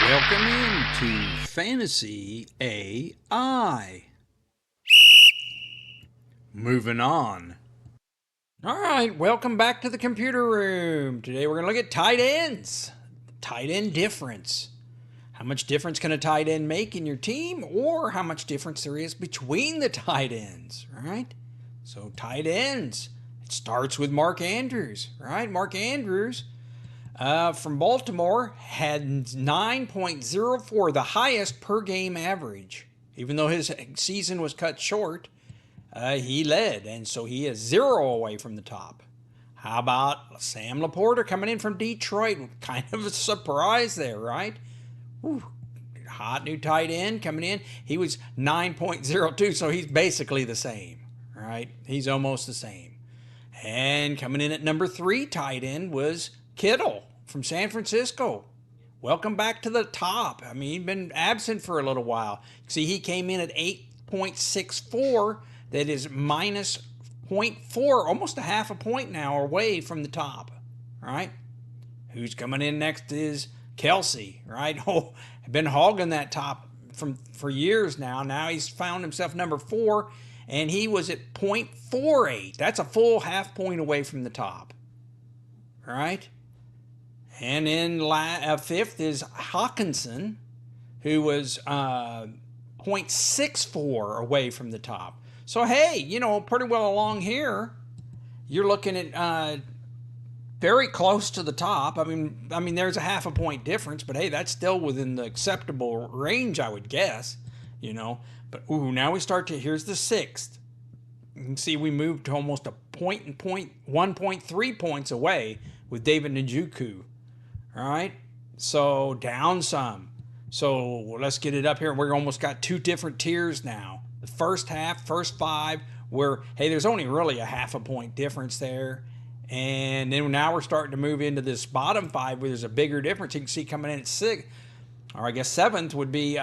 Welcome into Fantasy AI. Moving on. All right, welcome back to the computer room. Today we're going to look at tight ends. Tight end difference. How much difference can a tight end make in your team, or how much difference there is between the tight ends, right? So tight ends. It starts with Mark Andrews, right? Mark Andrews from Baltimore had 9.04, the highest per game average. Even though his season was cut short, he led, and so he is 0 away from the top. How about Sam Laporta coming in from Detroit? Kind of a surprise there, right? Whew. Hot new tight end coming in. He was 9.02, so he's basically the same, right? He's almost the same. And coming in at number 3 tight end was Kittle from San Francisco. Welcome back to the top. I mean, he'd been absent for a little while. See, he came in at 8.64. That is minus 0.4, almost a half a point now away from the top. All right. Who's coming in next is Kelsey, right? Oh, been hogging that top for years now. Now he's found himself number 4, and he was at 0.48. That's a full half point away from the top. All right. And in 5th is Hawkinson, who was 0.64 away from the top. So, hey, pretty well along here. You're looking at very close to the top. I mean, there's a half a point difference, but hey, that's still within the acceptable range, I would guess. But now we start to. Here's the 6th. You can see we moved to almost a 1.3 points away with David Njoku. All right, so down some. So let's get it up here. We're almost got 2 different tiers now. The first half, first 5, where, hey, there's only really a half a point difference there. And then now we're starting to move into this bottom 5 where there's a bigger difference. You can see coming in at 6th, or I guess 7th would be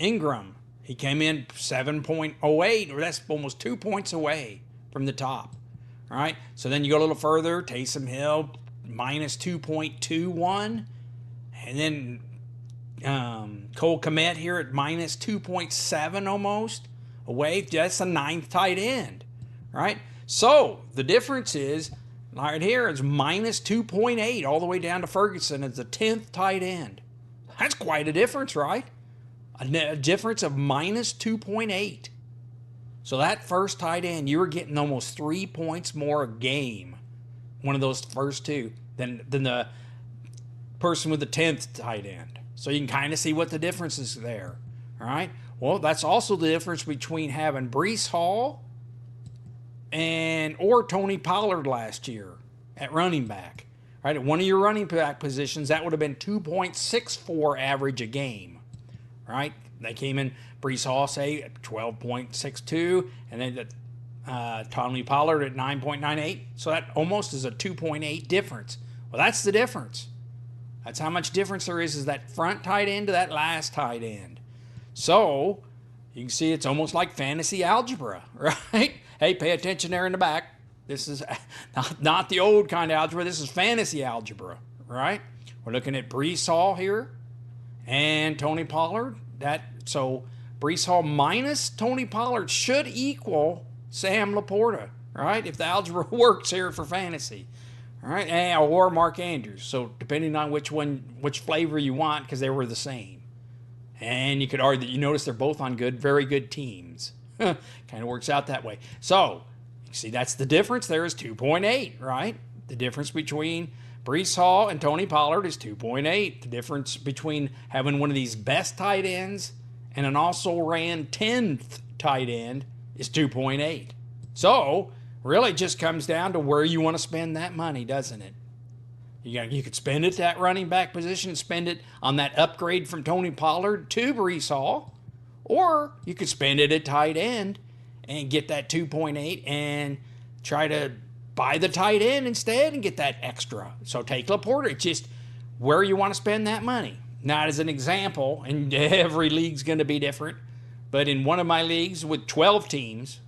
Ingram. He came in 7.08, or that's almost 2 points away from the top. All right, so then you go a little further, Taysom Hill, minus 2.21. And then Cole Kmet here at minus 2.7 almost away. That's a 9th tight end, right? So the difference is right here is minus 2.8 all the way down to Ferguson as the 10th tight end. That's quite a difference, right? A difference of minus 2.8. So that first tight end, you were getting almost 3 points more a game, one of those first 2, than the person with the 10th tight end. So you can kind of see what the difference is there. All right. Well, that's also the difference between having Breece Hall or Tony Pollard last year at running back. Right, at one of your running back positions, that would have been 2.64 average a game. Right? They came in, Breece Hall, say, at 12.62, and then Tony Pollard at 9.98. So that almost is a 2.8 difference. Well, that's the difference. That's how much difference there is that front tight end to that last tight end. So you can see it's almost like fantasy algebra, right? Hey, pay attention there in the back. This is not the old kind of algebra. This is fantasy algebra, right? We're looking at Breece Hall here and Tony Pollard. So Breece Hall minus Tony Pollard should equal Sam Laporta, right? If the algebra works here for fantasy. All right, or Mark Andrews. So depending on which flavor you want, because they were the same. And you could argue that you notice they're both on very good teams. Kind of works out that way. So you see that's the difference there is 2.8, right? The difference between Breece Hall and Tony Pollard is 2.8. The difference between having one of these best tight ends and an also ran 10th tight end is 2.8. So really, it just comes down to where you want to spend that money, doesn't it? You could spend it at that running back position, spend it on that upgrade from Tony Pollard to Breece Hall, or you could spend it at tight end and get that 2.8 and try to buy the tight end instead and get that extra. So take Laporta. It's just where you want to spend that money. Now, as an example, and every league's going to be different, but in one of my leagues with 12 teams,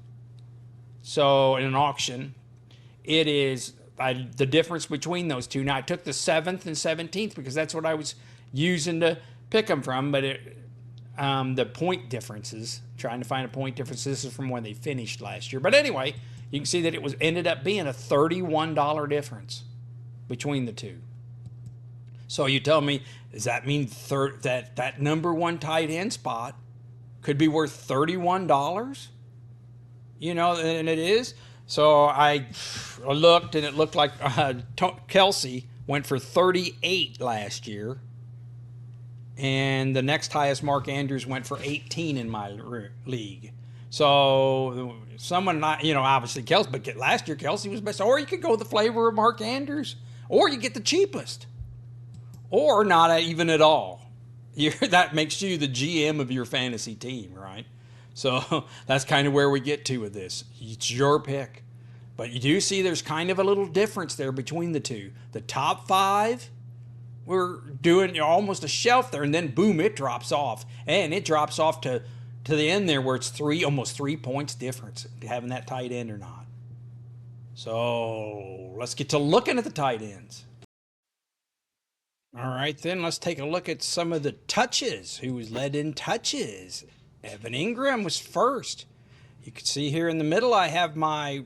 so in an auction, it is the difference between those two. Now, I took the 7th and 17th because that's what I was using to pick them from, but the point differences, trying to find a point difference. This is from when they finished last year. But anyway, you can see that it was ended up being a $31 difference between the two. So you tell me, does that mean that number one tight end spot could be worth $31? You know, and it is. So I looked, and it looked like Kelce went for 38 last year. And the next highest, Mark Andrews, went for 18 in my league. So someone not, obviously Kelce, but last year Kelce was best. Or you could go the flavor of Mark Andrews, or you get the cheapest, or not even at all. That makes you the GM of your fantasy team, right? So that's kind of where we get to with this. It's your pick. But you do see there's kind of a little difference there between the two. The top five, we're doing almost a shelf there, and then boom, it drops off. And it drops off to the end there where it's almost 3 points difference having that tight end or not. So let's get to looking at the tight ends. All right, then let's take a look at some of the touches. Who was led in touches? Evan Ingram was first. You can see here in the middle I have my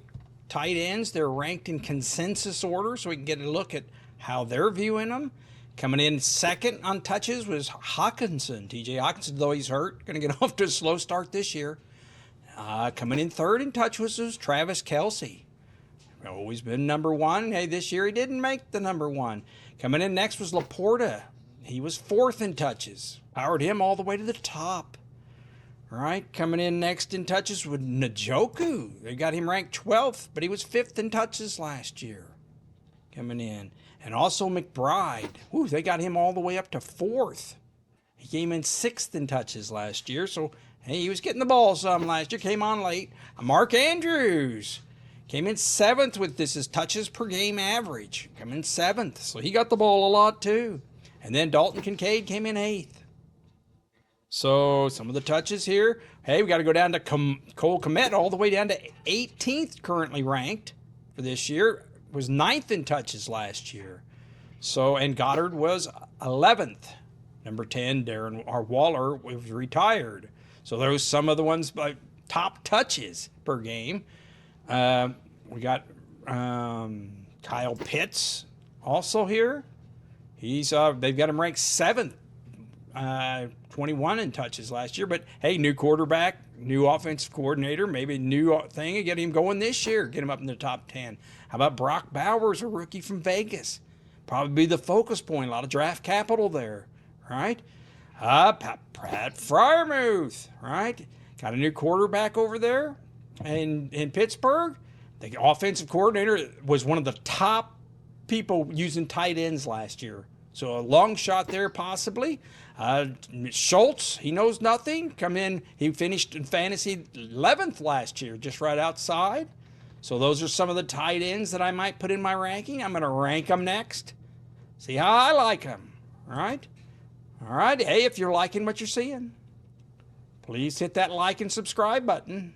tight ends. They're ranked in consensus order, so we can get a look at how they're viewing them. Coming in second on touches was Hockenson. TJ Hockenson, though he's hurt, going to get off to a slow start this year. Coming in third in touches was Travis Kelce. Always been number one. Hey, this year he didn't make the number one. Coming in next was Laporta. He was fourth in touches. Powered him all the way to the top. All right, coming in next in touches with Njoku. They got him ranked 12th, but he was fifth in touches last year. Coming in. And also McBride. Ooh, they got him all the way up to fourth. He came in sixth in touches last year, so hey, he was getting the ball some last year. Came on late. Mark Andrews came in seventh with this is touches per game average. Come in seventh, so he got the ball a lot too. And then Dalton Kincaid came in eighth. So some of the touches here. Hey, we got to go down to Cole Kmet all the way down to 18th currently ranked for this year. Was ninth in touches last year. So, and Goddard was 11th. Number 10, Darren Waller was retired. So those some of the ones by top touches per game. We got Kyle Pitts also here. He's they've got him ranked 7th, 21 in touches last year. But hey, new quarterback, new offensive coordinator, maybe a new thing and get him going this year. Get him up in the top 10. How about Brock Bowers, a rookie from Vegas? Probably be the focus point. A lot of draft capital there, right? Pat Freiermuth, right? Got a new quarterback over there in Pittsburgh. The offensive coordinator was one of the top people using tight ends last year. So a long shot there possibly. Schultz, he knows nothing. Come in, he finished in fantasy 11th last year, just right outside. So those are some of the tight ends that I might put in my ranking. I'm going to rank them next. See how I like them. All right? All right. Hey, if you're liking what you're seeing, please hit that like and subscribe button.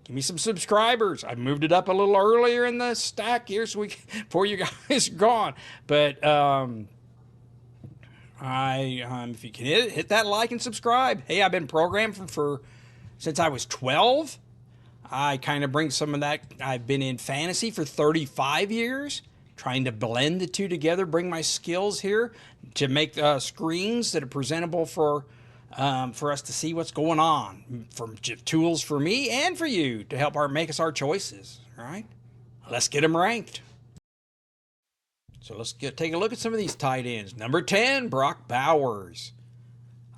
Give me some subscribers. I moved it up a little earlier in the stack here so before you guys are gone. But if you can hit that like and subscribe. Hey, I've been programmed for since I was 12. I kind of bring some of that. I've been in fantasy for 35 years, trying to blend the two together, bring my skills here to make screens that are presentable for us to see what's going on, from tools for me and for you to help make us our choices. All right, let's get them ranked. So let's take a look at some of these tight ends. Number 10, Brock Bowers.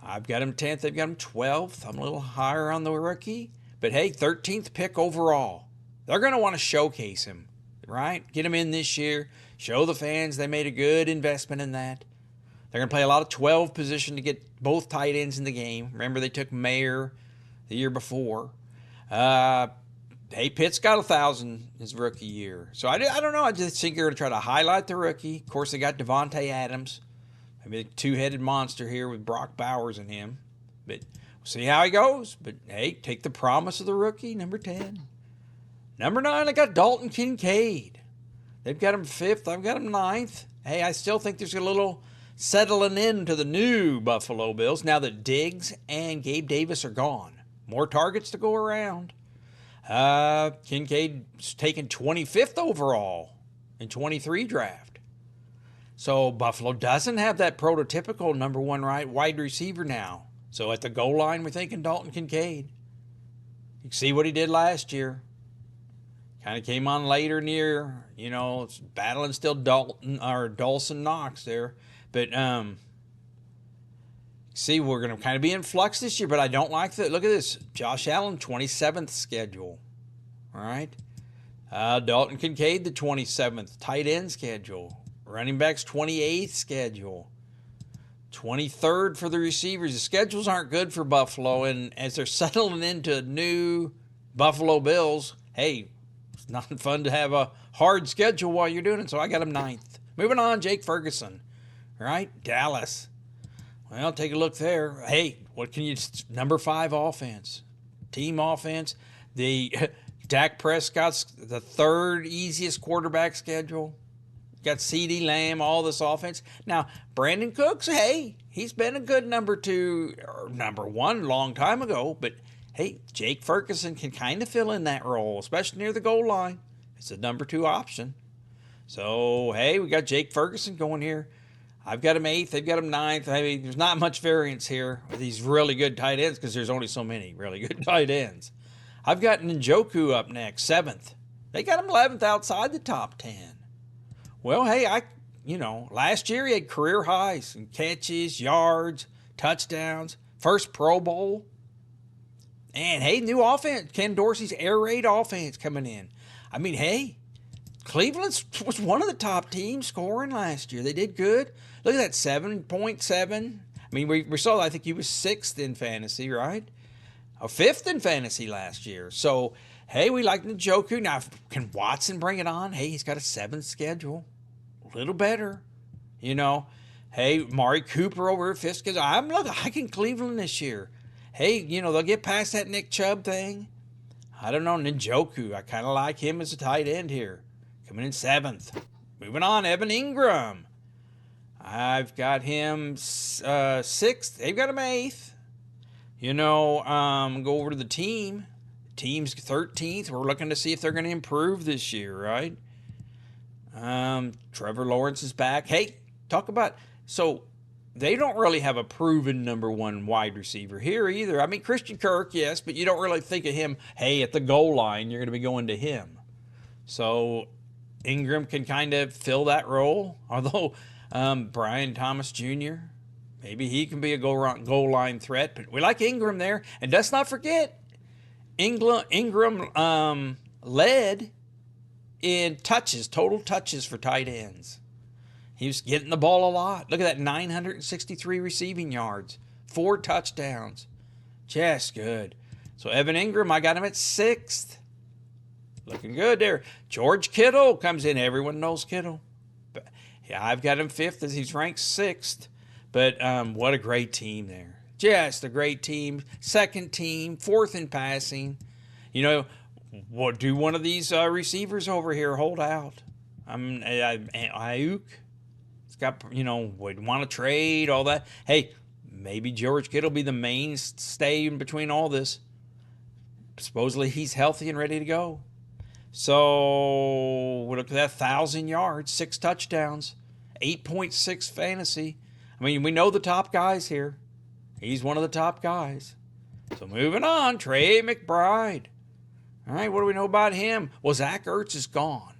I've got him 10th. They've got him 12th. I'm a little higher on the rookie. But hey, 13th pick overall. They're going to want to showcase him, right? Get him in this year. Show the fans they made a good investment in that. They're going to play a lot of 12 position to get both tight ends in the game. Remember, they took Mayer the year before. Hey, Pitt's got 1,000 his rookie year. So I don't know. I just think they're going to try to highlight the rookie. Of course, they got Devontae Adams. Maybe a two-headed monster here with Brock Bowers and him. But we'll see how he goes. But, hey, take the promise of the rookie, number 10. Number 9, I got Dalton Kincaid. They've got him 5th. I've got him 9th. Hey, I still think there's a little settling into the new Buffalo Bills now that Diggs and Gabe Davis are gone. More targets to go around. Kincaid's taken 25th overall in 23 draft. So Buffalo doesn't have that prototypical number one wide receiver now. So at the goal line, we're thinking Dalton Kincaid. You can see what he did last year. Kind of came on later near, battling still Dawson Knox there. But see, we're going to kind of be in flux this year, but I don't like that. Look at this. Josh Allen, 27th schedule. All right. Dalton Kincaid, the 27th. Tight end schedule. Running backs, 28th schedule. 23rd for the receivers. The schedules aren't good for Buffalo, and as they're settling into new Buffalo Bills, hey, it's not fun to have a hard schedule while you're doing it, so I got him 9th. Moving on, Jake Ferguson. All right, Dallas. Well, take a look there. Hey, what can you... Number 5 offense. Team offense. The Dak Prescott's the 3rd easiest quarterback schedule. Got CeeDee Lamb, all this offense. Now, Brandon Cooks, hey, he's been a good number 2 or number 1 a long time ago. But, hey, Jake Ferguson can kind of fill in that role, especially near the goal line. It's a number 2 option. So, hey, we got Jake Ferguson going here. I've got him 8th. They've got him 9th. I mean, there's not much variance here with these really good tight ends because there's only so many really good tight ends. I've got Njoku up next, 7th. They got him 11th outside the top 10. Well, hey, last year he had career highs in catches, yards, touchdowns, first Pro Bowl. And, hey, new offense. Ken Dorsey's air raid offense coming in. I mean, hey, Cleveland was one of the top teams scoring last year. They did good. Look at that, 7.7. I mean, we saw, I think he was 6th in fantasy, right? 5th in fantasy last year. So, hey, we like Njoku. Now, can Watson bring it on? Hey, he's got a 7th schedule. A little better. Hey, Mari Cooper over at 5th schedule. I'm liking Cleveland this year. Hey, they'll get past that Nick Chubb thing. I don't know, Njoku. I kind of like him as a tight end here. Coming in 7th. Moving on, Evan Ingram. I've got him 6th. They've got him 8th. Go over to the team. Team's 13th. We're looking to see if they're going to improve this year, right? Trevor Lawrence is back. Hey, talk about... So, they don't really have a proven number 1 wide receiver here either. I mean, Christian Kirk, yes, but you don't really think of him, hey, at the goal line, you're going to be going to him. So, Ingram can kind of fill that role. Although, Brian Thomas Jr., maybe he can be a goal line threat. But we like Ingram there. And let's not forget, Ingram led in touches, total touches for tight ends. He was getting the ball a lot. Look at that, 963 receiving yards, 4 touchdowns. Just good. So Evan Ingram, I got him at 6th. Looking good there. George Kittle comes in. Everyone knows Kittle. But, yeah, I've got him 5th as he's ranked 6th. But what a great team there. Just a great team. 2nd team, 4th in passing. What do one of these receivers over here hold out? Ayuk. It's got, would want to trade, all that. Hey, maybe George Kittle will be the mainstay in between all this. Supposedly he's healthy and ready to go. So, we look at that, 1,000 yards, 6 touchdowns, 8.6 fantasy. I mean, we know the top guys here. He's one of the top guys. So, moving on, Trey McBride. All right, what do we know about him? Well, Zach Ertz is gone.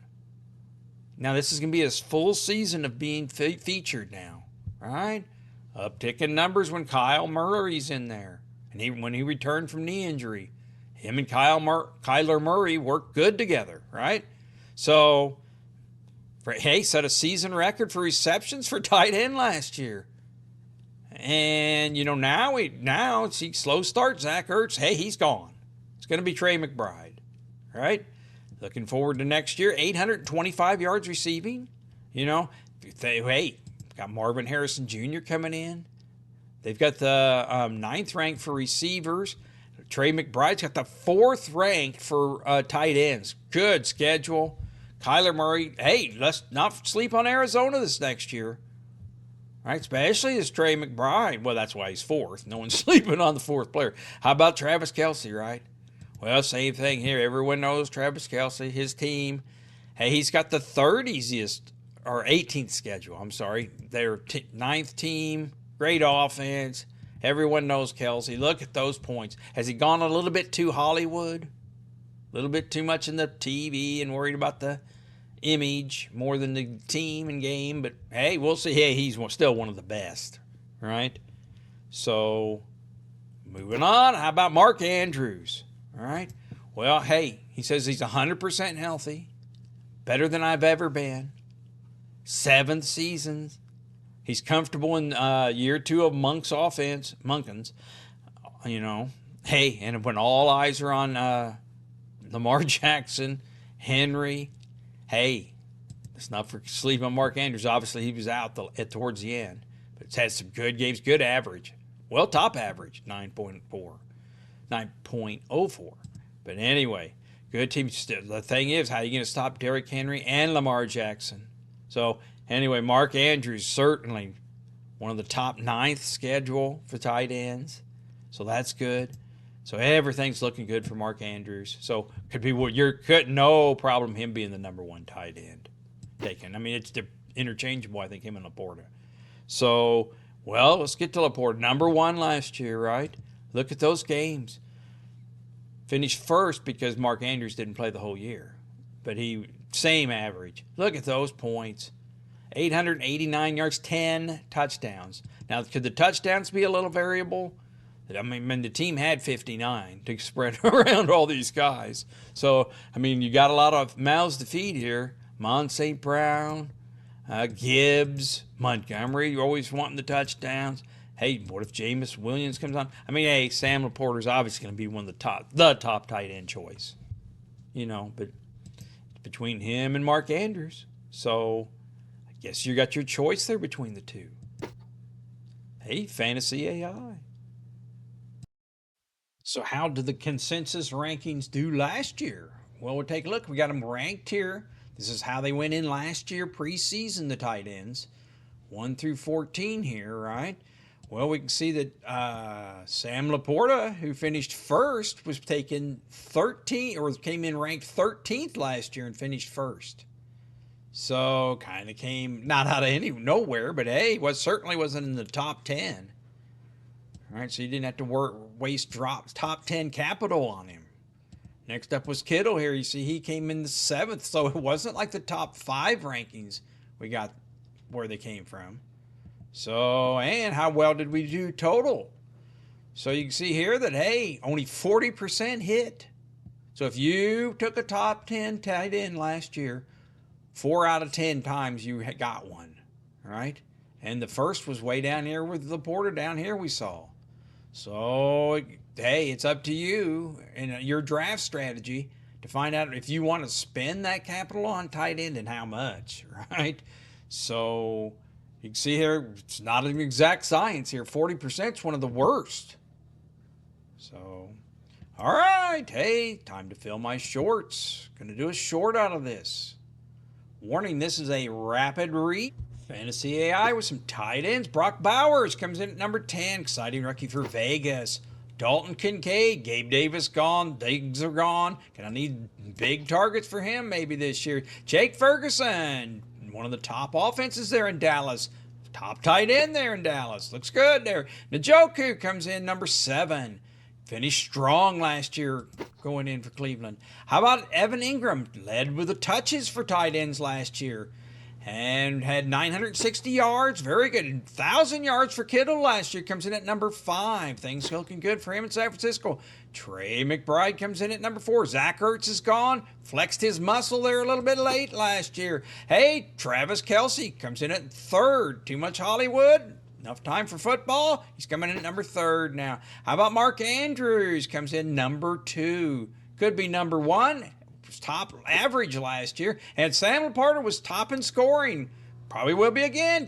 Now, this is going to be his full season of being featured now. All right? Uptick in numbers when Kyle Murray's in there. And when he returned from knee injury. Him and Kyler Murray worked good together, right? So, hey, set a season record for receptions for tight end last year. And, now see, slow start, Zach Ertz. Hey, he's gone. It's going to be Trey McBride, right? Looking forward to next year, 825 yards receiving. Hey, got Marvin Harrison Jr. coming in. They've got the 9th rank for receivers. Trey McBride's got the 4th rank for tight ends. Good schedule. Kyler Murray. Hey, let's not sleep on Arizona this next year. Right, especially as Trey McBride. Well, that's why he's fourth. No one's sleeping on the fourth player. How about Travis Kelce, right? Well, same thing here. Everyone knows Travis Kelce, his team. Hey, he's got the third easiest, or 18th schedule. I'm sorry. Their ninth team, great offense. Everyone knows Kelce. Look at those points. Has he gone a little bit too Hollywood? A little bit too much in the TV and worried about the image more than the team and game? But hey, we'll see. Hey, he's still one of the best, right? So, moving on. How about Mark Andrews? All right. Well, hey, he says he's 100% healthy, better than I've ever been. 7th season. He's comfortable in year 2 of Monk's offense, Munkins. You know, hey, and when all eyes are on Lamar Jackson, Henry, hey, let's not sleep on Mark Andrews. Obviously, he was out towards the end, but it's had some good games, good average. Well, top average, 9.04. But anyway, good team. The thing is, how are you going to stop Derrick Henry and Lamar Jackson? So anyway, Mark Andrews certainly one of the top 9th schedule for tight ends. So that's good. So everything's looking good for Mark Andrews. So could be no problem him being the number 1 tight end taken. I mean, it's interchangeable, I think, him and Laporta. So, well, let's get to Laporta. Number 1 last year, right? Look at those games. Finished first because Mark Andrews didn't play the whole year. But same average. Look at those points. 889 yards, 10 touchdowns. Now, could the touchdowns be a little variable? I mean, the team had 59 to spread around all these guys. So, I mean, you got a lot of mouths to feed here. Mon St. Brown, Gibbs, Montgomery, you're always wanting the touchdowns. Hey, what if Jameis Williams comes on? I mean, hey, Sam Laporta's obviously going to be one of the top tight end choice. You know, but it's between him and Mark Andrews. So, I guess you got your choice there between the two. Hey, Fantasy AI. So how did the consensus rankings do last year? Well, we'll take a look. We got them ranked here. This is how they went in last year, preseason, the tight ends. 1 through 14 here, right? Well, we can see that Sam Laporta, who finished first, was taken 13, or came in ranked 13th last year and finished first. So kind of came not out of nowhere, but hey, certainly wasn't in the top 10. All right, so you didn't have to waste top 10 capital on him. Next up was Kittle here. You see he came in the 7th, so it wasn't like the top 5 rankings we got where they came from. So, and how well did we do total? So you can see here that, hey, only 40% hit. So if you took a top 10 tight end last year, 4 out of 10 times you got one, right? And the first was way down here with Laporta down here we saw. So, hey, it's up to you and your draft strategy to find out if you want to spend that capital on tight end and how much, right? So, you can see here, it's not an exact science here. 40% is one of the worst. So, all right, hey, time to fill my shorts. Going to do a short out of this. Warning, this is a rapid read. Fantasy AI with some tight ends. Brock Bowers comes in at number 10. Exciting rookie for Vegas. Dalton Kincaid. Gabe Davis gone. Diggs are gone. Gonna need big targets for him maybe this year. Jake Ferguson. One of the top offenses there in Dallas. Top tight end there in Dallas. Looks good there. Njoku comes in number 7. Finished strong last year going in for Cleveland. How about Evan Ingram? Led with the touches for tight ends last year. And had 960 yards. Very good. 1,000 yards for Kittle last year. Comes in at number 5. Things looking good for him in San Francisco. Trey McBride comes in at number 4. Zach Ertz is gone. Flexed his muscle there a little bit late last year. Hey, Travis Kelce comes in at 3rd. Too much Hollywood? Enough time for football? He's coming in at number 3rd now. How about Mark Andrews? Comes in number 2. Could be number 1. Was top average last year. And Sam Laporta was top in scoring. Probably will be again.